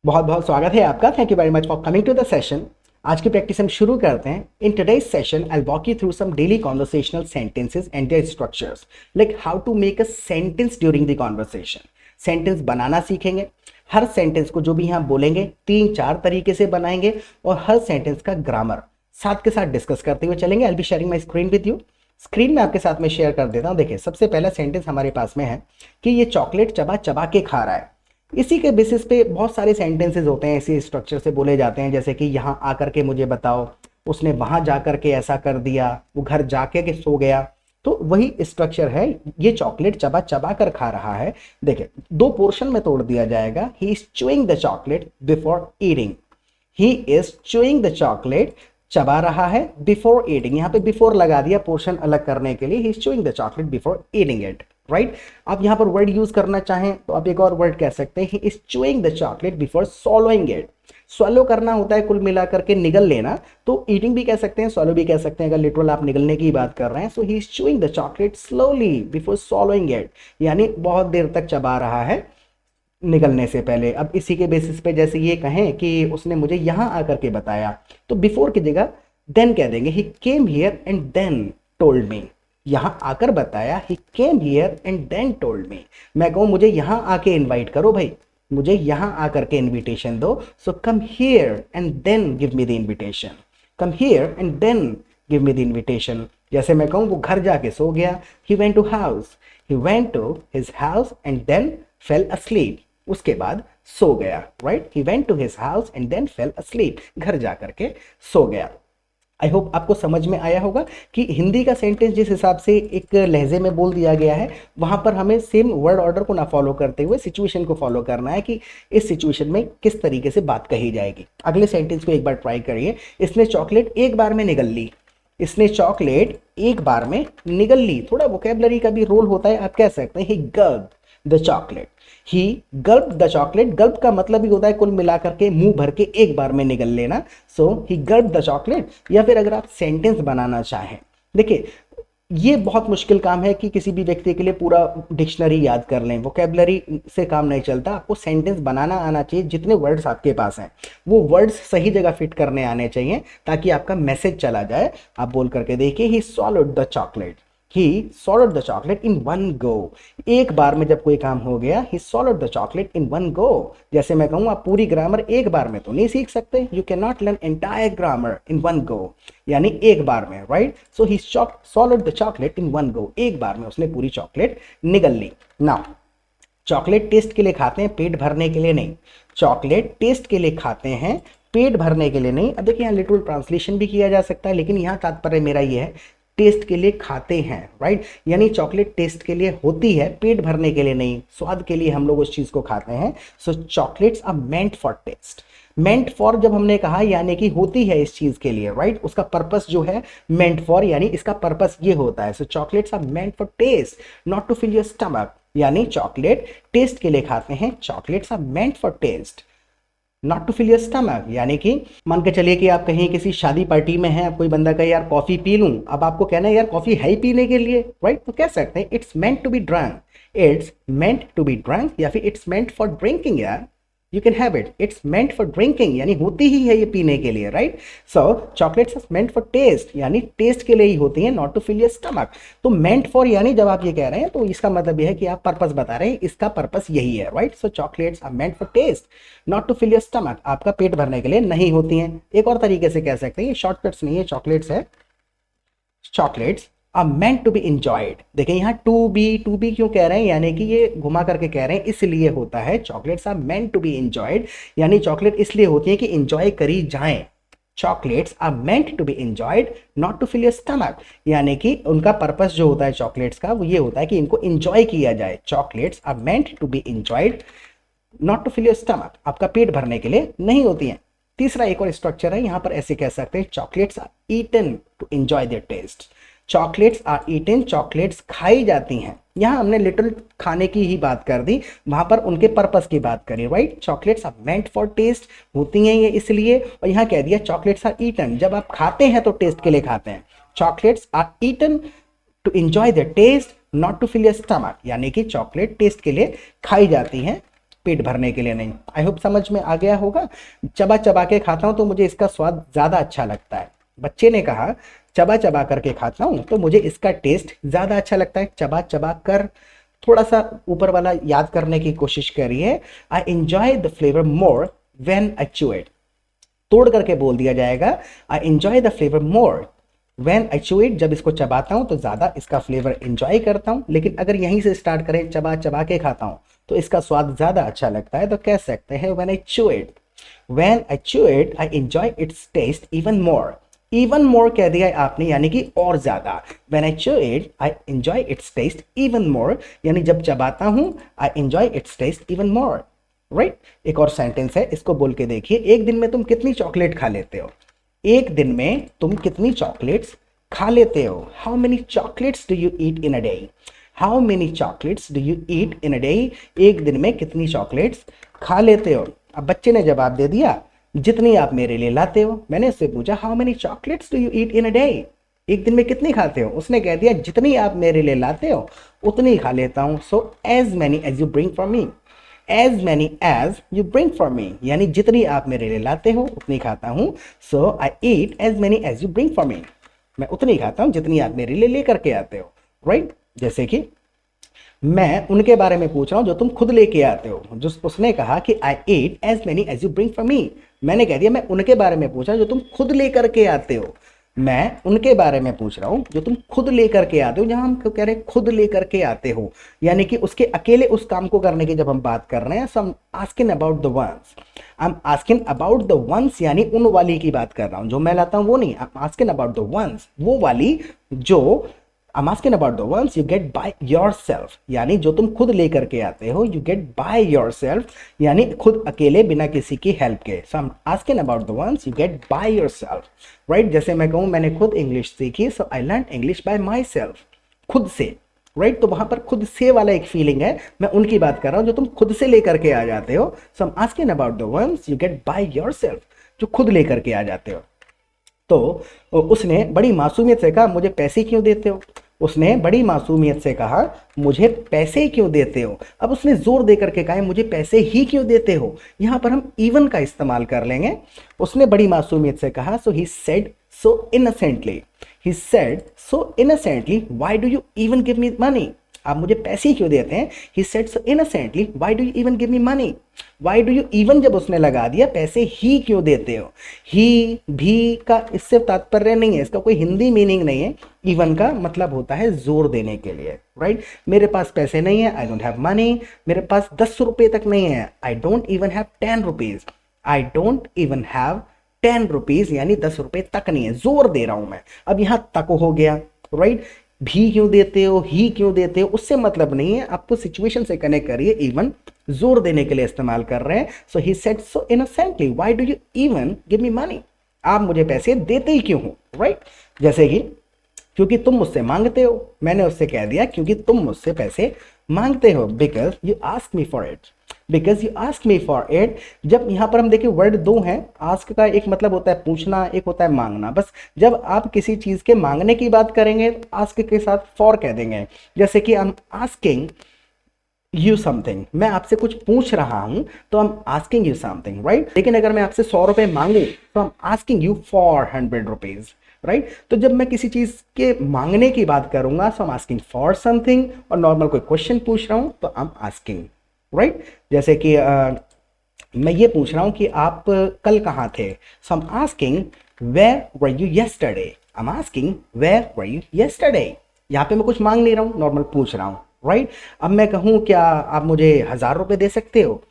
बहुत बहुत स्वागत है आपका। Thank you very much for coming to the session. आज की प्रैक्टिस हम शुरू करते हैं। In today's session I will walk you through some daily conversational sentences and their structures, like how to make a sentence during the conversation. Sentence बनाना सीखेंगे। हर sentence को जो भी यहाँ बोलेंगे 3-4 तरीके से बनाएंगे और हर सेंटेंस का ग्रामर साथ के साथ डिस्कस करते हुए चलेंगे। I will be sharing my screen with you. Screen में आपके साथ में शेयर कर देता हूँ। देखिए, सबसे पहला सेंटेंस हमारे पास में है कि ये चॉकलेट चबा चबा के खा रहा है। इसी के बेसिस पे बहुत सारे सेंटेंसेस होते हैं, इसी स्ट्रक्चर से बोले जाते हैं, जैसे कि यहाँ आकर के मुझे बताओ, उसने वहां जाकर के ऐसा कर दिया, वो घर जाके के सो गया। तो वही स्ट्रक्चर है। ये चॉकलेट चबा चबा कर खा रहा है। देखिए, 2 पोर्शन में तोड़ दिया जाएगा। ही is chewing the chocolate before eating. He is chewing the chocolate, चबा रहा है, बिफोर ईटिंग। यहाँ पे बिफोर लगा दिया पोर्शन अलग करने के लिए। ही is chewing the chocolate before eating it, right. आप यहाँ पर वर्ड यूज करना चाहें तो आप एक और वर्ड कह सकते हैं, ही is chewing the chocolate before swallowing it. swallow करना होता है कुल मिलाकर के निगल लेना, तो ईटिंग भी कह सकते हैं, swallow भी कह सकते हैं अगर लिटरल आप निगलने की बात कर रहे हैं। So he is chewing the chocolate slowly before swallowing it, यानी बहुत देर तक चबा रहा है निगलने से पहले। अब इसी के बेसिस पे जैसे ये कहें कि उसने मुझे यहाँ आकर के बताया, तो बिफोर की जगह देन कह देंगे। He came here and then told me. यहाँ आकर बताया, he came here and then told me. मैं कहूँ मुझे यहाँ आके इनवाइट करो भाई, मुझे यहाँ आकर के इनविटेशन दो। So come here and then give me the invitation. Come here and then give me the invitation. जैसे मैं कहूँ वो घर जाके सो गया, he went to house. He went to his house and then fell asleep। उसके बाद सो गया, right. He went to his house and then fell asleep। घर जाकर के सो गया। आई होप आपको समझ में आया होगा कि हिंदी का सेंटेंस जिस हिसाब से एक लहजे में बोल दिया गया है, वहां पर हमें सेम वर्ड ऑर्डर को ना फॉलो करते हुए सिचुएशन को फॉलो करना है कि इस सिचुएशन में किस तरीके से बात कही जाएगी। अगले सेंटेंस को एक बार ट्राई करिए। इसने चॉकलेट एक बार में निगल ली। इसने चॉकलेट एक बार में निगल ली। थोड़ा वोकेबलरी का भी रोल होता है। आप कह सकते हैं he gulped the chocolate. He gulp the chocolate. Gulp का मतलब ही होता है कुल मिलाकर के मुंह भर के एक बार में निगल लेना। सो ही गल्प द चॉकलेट। या फिर अगर आप सेंटेंस बनाना चाहें, देखिए ये बहुत मुश्किल काम है कि किसी भी व्यक्ति के लिए पूरा डिक्शनरी याद कर लें। वोकेबलरी से काम नहीं चलता। आपको सेंटेंस बनाना आना चाहिए। जितने वर्ड्स आपके पास हैं वो वर्ड्स सही जगह फिट करने आने चाहिए ताकि आपका मैसेज चला जाए। आप बोल करके देखिए, ही swallowed the chocolate. He swallowed the chocolate in one go। एक बार में जब कोई काम हो गया, he swallowed the chocolate in one go। जैसे मैं कहूँ, आप पूरी ग्रामर एक बार में तो नहीं सीख सकते। You cannot learn entire grammar in one go, यानी एक बार में, right? So he swallowed the chocolate in one go। एक बार में उसने पूरी चॉकलेट निगल ली। Now, चॉकलेट टेस्ट के लिए खाते हैं, पेट भरने के लिए नहीं। चॉकलेट टेस्ट के लिए खाते हैं, पेट भरने के लिए नहीं। अब देखिए, यहाँ लिटरल ट्रांसलेशन भी किया जा सकता है, लेकिन यहाँ तात्पर्य मेरा ये है, टेस्ट के लिए खाते हैं, राइट। यानी चॉकलेट टेस्ट के लिए होती है, पेट भरने के लिए नहीं। स्वाद के लिए हम लोग उस चीज को खाते हैं। So chocolates are meant for taste. Meant for जब हमने कहा, यानी कि होती है इस चीज के लिए, राइट। उसका पर्पस जो है मेंट फॉर, यानी इसका पर्पस ये होता है। So chocolates are meant for taste, not to fill your stomach. यानी चॉकलेट टेस्ट के लिए खाते हैं। Chocolates are meant for taste, not to fill your stomach. यानी कि मान के चलिए कि आप कहीं किसी शादी पार्टी में हैं, कोई बंदा कहे यार कॉफी पी लूं। अब आपको कहना है यार कॉफी है ही पीने के लिए, राइट। तो कह सकते हैं it's meant to be drunk. It's meant to be drunk, या फिर इट्स मेंट फॉर ड्रिंकिंग। यार you can have it, it's meant for drinking, यानी होती ही है ये पीने के लिए, right. So chocolates are meant for taste, यानी टेस्ट के लिए ही होती हैं, not to fill your stomach. तो मेंट फॉर यानी जब आप ये कह रहे हैं तो इसका मतलब ये है कि आप पर्पस बता रहे हैं, इसका पर्पस यही है, right. So chocolates are meant for taste, not to fill your stomach. आपका पेट भरने के लिए नहीं होती हैं। एक और तरीके से कह सकते हैं, ये शॉर्टकट्स नहीं है, चॉकलेट्स है। Chocolates are meant to be enjoyed. देखिए यहाँ टू बी क्यों कह रहे हैं, यानी कि ये घुमा करके कह रहे हैं, इसलिए होता है। Chocolates are meant to be enjoyed, यानी चॉकलेट इसलिए होती है कि इंजॉय करी जाए। Chocolates are meant to be enjoyed, not to fill your stomach, यानी कि उनका पर्पस जो होता है चॉकलेट्स का, वो ये होता है कि इनको इंजॉय किया जाए। Chocolates are meant to be enjoyed, not to fill your stomach, आपका पेट भरने के लिए नहीं होती हैं। तीसरा एक और स्ट्रक्चर है, यहाँ पर ऐसे कह सकते हैं, chocolates are eaten to enjoy their taste. Chocolates are eaten, chocolates खाई जाती हैं। यहाँ हमने लिटिल खाने की ही बात कर दी, वहां पर उनके पर्पस की बात करी, right. Chocolates are meant for taste, होती हैं ये इसलिए, और यहाँ कह दिया चॉकलेट्स आर ईटन, जब आप खाते हैं तो टेस्ट के लिए खाते हैं। Chocolates are eaten to enjoy the taste, not to fill your stomach, यानी कि चॉकलेट टेस्ट के लिए खाई जाती हैं, पेट भरने के लिए नहीं। आई होप समझ में आ गया होगा। चबा चबा के खाता हूँ तो मुझे इसका स्वाद ज़्यादा अच्छा लगता है। बच्चे ने कहा चबा चबा करके खाता हूँ तो मुझे इसका टेस्ट ज़्यादा अच्छा लगता है। चबा चबा कर थोड़ा सा ऊपर वाला याद करने की कोशिश करिए। I enjoy the flavour more when I chew it. तोड़ करके बोल दिया जाएगा I enjoy the flavour more when I chew it. जब इसको चबाता हूँ तो ज़्यादा इसका फ्लेवर एंजॉय करता हूँ। लेकिन अगर यहीं से स्टार्ट करें चबा चबा के खाता हूँ तो इसका स्वाद ज़्यादा अच्छा लगता है, तो कह सकते हैं when I chew it. When I chew it I enjoy its taste even more. Even more कह दिया है आपने, यानी कि और ज्यादा। When I chew it I enjoy its taste even more, यानी जब चबाता हूं I enjoy its taste even more, right. एक और सेंटेंस है, इसको बोल के देखिए। एक दिन में तुम कितनी चॉकलेट खा लेते हो? एक दिन में तुम कितनी चॉकलेट्स खा लेते हो? How many chocolates do you eat in a day? How many chocolates do you eat in a day? एक दिन में कितनी चॉकलेट्स खा लेते हो? अब बच्चे ने जवाब दे दिया जितनी आप मेरे लिए लाते हो। मैंने उससे पूछा how many chocolates do you eat in a day? एक दिन में कितनी खाते हो? उसने कह दिया जितनी आप मेरे लिए लाते हो उतनी खा लेता हूँ। So as many as you bring for me. As many as you bring for me, यानी जितनी आप मेरे लिए लाते हो उतनी खाता हूँ। So I eat as many as you bring for me. मैं उतनी खाता हूँ जितनी आप मेरे लिए लेकर के आते हो, राइट। जैसे कि मैं उनके बारे में पूछ रहा हूँ जो तुम खुद लेके आते हो। जो उसने कहा कि I eat as many as you bring for me. मैंने कह दिया मैं उनके बारे में पूछ रहा हूँ जो तुम खुद लेकर के आते हो। मैं उनके बारे में पूछ रहा हूँ जो तुम खुद लेकर के आते हो। जहाँ हम कह रहे हैं खुद लेकर के आते हो, यानी कि उसके अकेले उस काम को करने की जब हम बात कर रहे हैं, so I am asking about the ones. I am asking about the ones, यानी उन वाली की बात कर रहा हूँ। जो मैं लाता हूँ वो नहीं, आई am asking about the once, वो वाली जो I'm asking about the ones you get by yourself, यानी जो तुम खुद लेकर के आते हो। You get by yourself, यानी खुद अकेले बिना किसी की हेल्प के। So I'm asking about the ones you get by yourself, right? जैसे मैं कहूँ मैंने खुद इंग्लिश सीखी, so I learned English by myself, खुद से, राइट। तो वहां पर खुद से वाला एक फीलिंग है, मैं उनकी बात कर रहा हूँ जो तुम खुद से लेकर के आ जाते हो। So I'm asking about the ones you get by yourself, जो खुद लेकर के आ जाते हो। तो उसने बड़ी मासूमियत से कहा मुझे पैसे क्यों देते हो? उसने बड़ी मासूमियत से कहा मुझे पैसे क्यों देते हो? अब उसने जोर देकर के कहा मुझे पैसे ही क्यों देते हो। यहां पर हम इवन का इस्तेमाल कर लेंगे। उसने बड़ी मासूमियत से कहा, so he said so innocently, he said so innocently why do you even give me money? आप मुझे पैसे क्यों देते हैं? He said so innocently why do you even give me money? Why do you even जब उसने लगा दिया, पैसे ही क्यों देते हो? ही भी का इससे तात्पर्य नहीं है, इसका कोई हिंदी मीनिंग नहीं है। इवन का मतलब होता है जोर देने के लिए, राइट। मेरे पास पैसे नहीं है, आई डोंट हैव मनी। मेरे पास 10 रुपये तक नहीं है, I don't even have 10 rupees. I don't even have 10 rupees, यानी 10 रुपये तक नहीं है, जोर दे रहा हूं मैं। अब यहां तक हो गया, राइट। भी क्यों देते हो, ही क्यों देते हो, उससे मतलब नहीं है, आपको सिचुएशन से कनेक्ट करिए। इवन जोर देने के लिए इस्तेमाल कर रहे हैं। So he said so innocently why do you even give me money? आप मुझे पैसे देते ही क्यों हो, राइट। जैसे कि क्योंकि तुम मुझसे मांगते हो। मैंने उससे कह दिया क्योंकि तुम मुझसे पैसे मांगते हो, because you ask me for it, because you ask me for it. जब यहाँ पर हम देखिए वर्ड दो हैं। आस्क का एक मतलब होता है पूछना, एक होता है मांगना। बस जब आप किसी चीज के मांगने की बात करेंगे तो आस्क के साथ फॉर कह देंगे। जैसे कि आई एम आस्किंग यू समथिंग, मैं आपसे कुछ पूछ रहा हूं तो आई am asking you something, right. लेकिन अगर मैं आपसे 100 रुपए मांगू तो आई am asking you for 100 rupees, right. तो जब मैं किसी चीज के मांगने की बात करूंगा so I am asking for something, और नॉर्मल कोई क्वेश्चन पूछ रहा हूं तो आई एम आस्किंग, राइट। जैसे कि मैं ये पूछ रहा हूं कि आप कल कहाँ थे, so I am asking where were you yesterday. I am asking where were you yesterday. यहाँ पे मैं कुछ मांग नहीं रहा हूँ, नॉर्मल पूछ रहा हूँ, राइट। अब मैं कहूँ क्या आप मुझे 1000 रुपये दे सकते हो?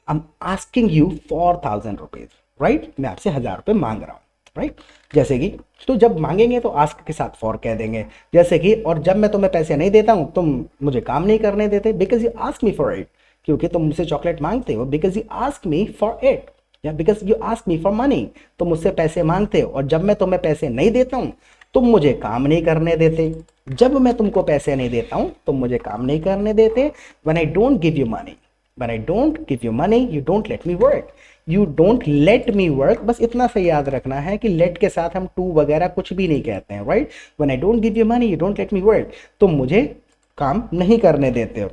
आई am asking you for 1000 rupees, right. मैं आपसे 1000 रुपये मांग रहा हूँ, राइट। जैसे कि तो जब मांगेंगे तो आस्क के साथ फॉर कह देंगे। जैसे कि और जब मैं तुम्हें पैसे नहीं देता हूँ तुम मुझे काम नहीं करने देते, because you ask me for it, क्योंकि तुम मुझसे चॉकलेट मांगते हो, because you ask me for it, या because you ask me for money, तुम मुझसे पैसे मांगते हो। और जब मैं तुम्हें पैसे नहीं देता हूँ तुम मुझे काम नहीं करने देते। जब मैं तुमको पैसे नहीं देता हूँ तुम मुझे काम नहीं करने देते। When I don't give you money, when I don't give you money you don't let me work, you don't let me work. बस इतना सा याद रखना है कि लेट के साथ हम टू वगैरह कुछ भी नहीं कहते हैं, right. When I don't give you money you don't let me work, तुम मुझे काम नहीं करने देते हो।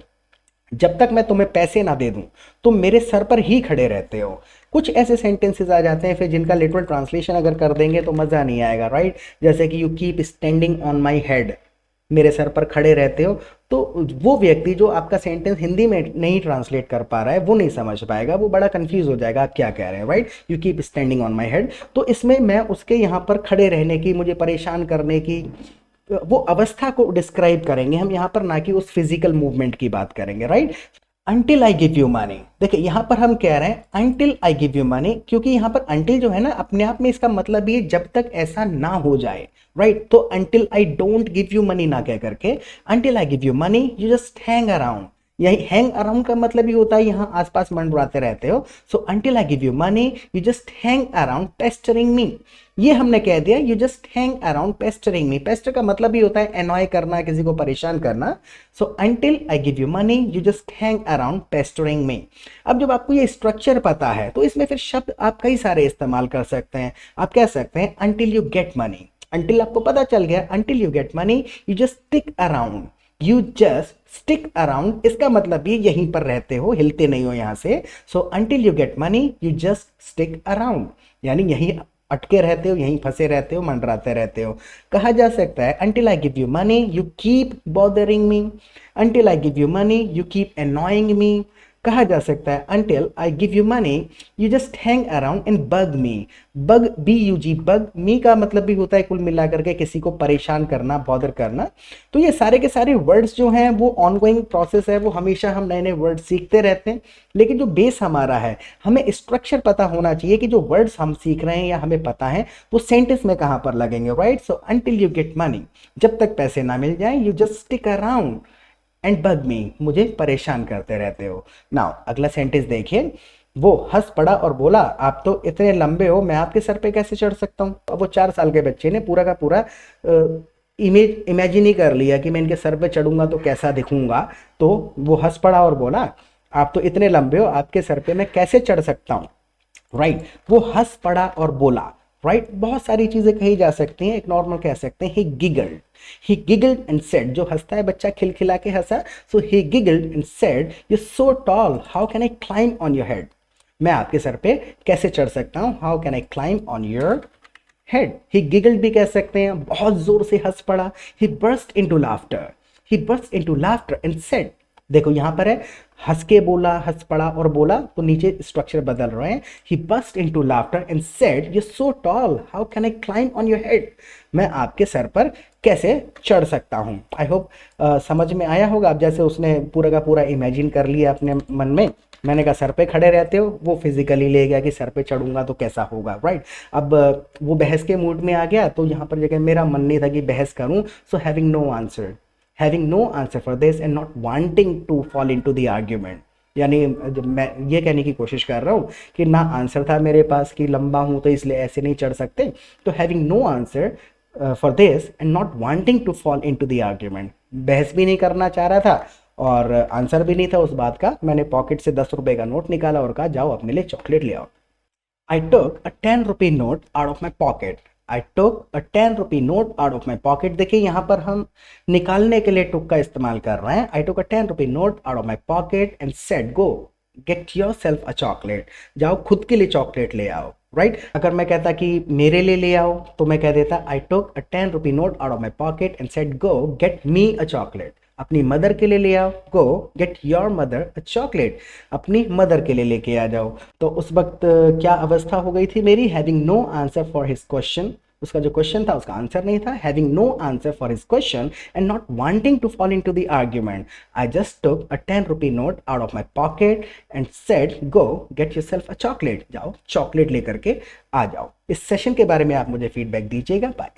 जब तक मैं तुम्हें पैसे ना दे दूं तुम मेरे सर पर ही खड़े रहते हो। कुछ ऐसे सेंटेंसेस आ जाते हैं फिर जिनका लिटरल ट्रांसलेशन अगर कर देंगे तो मज़ा नहीं आएगा, राइट। जैसे कि you keep standing on my head, मेरे सर पर खड़े रहते हो। तो वो व्यक्ति जो आपका सेंटेंस हिंदी में नहीं ट्रांसलेट कर पा रहा है वो नहीं समझ पाएगा, वो बड़ा कंफ्यूज हो जाएगा आप क्या कह रहे हैं, right. You keep standing on my head, तो इसमें मैं उसके यहाँ पर खड़े रहने की, मुझे परेशान करने की वो अवस्था को डिस्क्राइब करेंगे हम यहाँ पर, ना कि उस फिजिकल मूवमेंट की बात करेंगे, right. Until I give you money, देखिए यहाँ पर हम कह रहे हैं until I give you money, क्योंकि यहाँ पर अंटिल जो है ना अपने आप में इसका मतलब ये जब तक ऐसा ना हो जाए, राइट। तो until I don't give you money ना कह करके until I give you money you just hang around, यही हैंग अराउंड का मतलब ही होता है यहाँ आसपास मंडराते रहते हो। So until I give you money you just hang around pestering me, ये हमने कह दिया you just hang around pestering me. Pester का मतलब ही होता है एनॉय करना, किसी को परेशान करना। So until I give you money you just hang around pestering me. अब जब आपको ये स्ट्रक्चर पता है तो इसमें फिर शब्द आप कई सारे इस्तेमाल कर सकते हैं। आप कह सकते हैं until you get money, until आपको पता चल गया, until you get money you just stick around, you just stick around, इसका मतलब भी यहीं पर रहते हो, हिलते नहीं हो यहाँ से। सो until you get money you just stick around, यानी यहीं अटके रहते हो, यहीं फंसे रहते हो, मंडराते रहते हो। कहा जा सकता है until I give you money you keep bothering me, until I give you money you keep annoying me. कहा जा सकता है until I give you money you just hang around and bug me, bug BUG, bug me का मतलब भी होता है कुल मिलाकर के किसी को परेशान करना, बॉदर करना। तो ये सारे के सारे वर्ड्स जो हैं वो ऑनगोइंग प्रोसेस है, वो हमेशा हम नए नए वर्ड सीखते रहते हैं। लेकिन जो बेस हमारा है, हमें स्ट्रक्चर पता होना चाहिए कि जो वर्ड्स हम सीख रहे हैं या हमें पता है वो सेंटेंस में कहाँ पर लगेंगे, right. So until you get money, जब तक पैसे ना मिल जाए, you just stick around and bug me, मुझे परेशान करते रहते हो। नाउ अगला सेंटेंस देखिए, वो हंस पड़ा और बोला आप तो इतने लंबे हो, मैं आपके सर पे कैसे चढ़ सकता हूँ। अब वो 4 साल के बच्चे ने पूरा का पूरा इमेजिन ही कर लिया कि मैं इनके सर पे चढ़ूंगा तो कैसा दिखूंगा। तो वो हंस पड़ा और बोला आप तो इतने लंबे हो, आपके सर पे मैं कैसे चढ़ सकता हूँ, राइट। वो हंस पड़ा और बोला, राइट। बहुत सारी चीजें कही जा सकती हैं, एक नॉर्मल कह सकते हैं ही गिगल्ड एंड सेड, जो हंसता है बच्चा खिलखिला के हंसा। So he giggled and said you so tall how can I climb on your head, मैं आपके सर पे कैसे चढ़ सकता हूँ, how can I climb on your head. He giggled भी कह सकते हैं, बहुत जोर से हंस पड़ा। He burst into laughter and said, देखो यहाँ पर है हंस के बोला, हंस पड़ा और बोला, तो नीचे स्ट्रक्चर बदल रहे हैं। He burst into laughter and said you so tall how can I climb on your head, मैं आपके सर पर कैसे चढ़ सकता हूँ। आई होप समझ में आया होगा। अब जैसे उसने पूरा का पूरा इमेजिन कर लिया अपने मन में, मैंने कहा सर पे खड़े रहते हो, वो फिजिकली ले गया कि सर पे चढ़ूंगा तो कैसा होगा, राइट। अब वो बहस के मूड में आ गया, तो यहाँ पर जगह मेरा मन नहीं था कि बहस करूँ। So having no answer for this and not wanting to fall into the argument, यानी जब मैं ये कहने की कोशिश कर रहा हूँ कि ना आंसर था मेरे पास कि लंबा हूँ तो इसलिए ऐसे नहीं चढ़ सकते। तो having no answer for this and not wanting to fall into the argument, बहस भी नहीं करना चाह रहा था और आंसर भी नहीं था उस बात का। मैंने पॉकेट से 10 रुपए का नोट निकाला और कहा जाओ अपने लिए चॉकलेट ले आओ। I took a 10 rupee note out of my pocket. I took a 10 rupee note out of my pocket. देखिए यहाँ पर हम निकालने के लिए टुक का इस्तेमाल कर रहे हैं। I took a 10 rupee note out of my pocket and said, go get yourself a chocolate. जाओ खुद के लिए चॉकलेट ले आओ, राइट। अगर मैं कहता कि मेरे लिए ले आओ तो मैं कह देता I took a 10 rupee note out of my pocket and said, go get me a chocolate. अपनी मदर के लिए ले आओ, गो get your mother a chocolate, अपनी मदर के लिए लेके आ जाओ। तो उस वक्त क्या अवस्था हो गई थी मेरी, having no answer for his question, उसका जो क्वेश्चन था उसका आंसर नहीं था, having no answer for his question and not wanting to fall into the argument, I just took a 10 rupee note out of my pocket and said go get yourself a chocolate, जाओ chocolate लेकर के आ जाओ। इस session के बारे में आप मुझे फीडबैक दीजिएगा। बाय।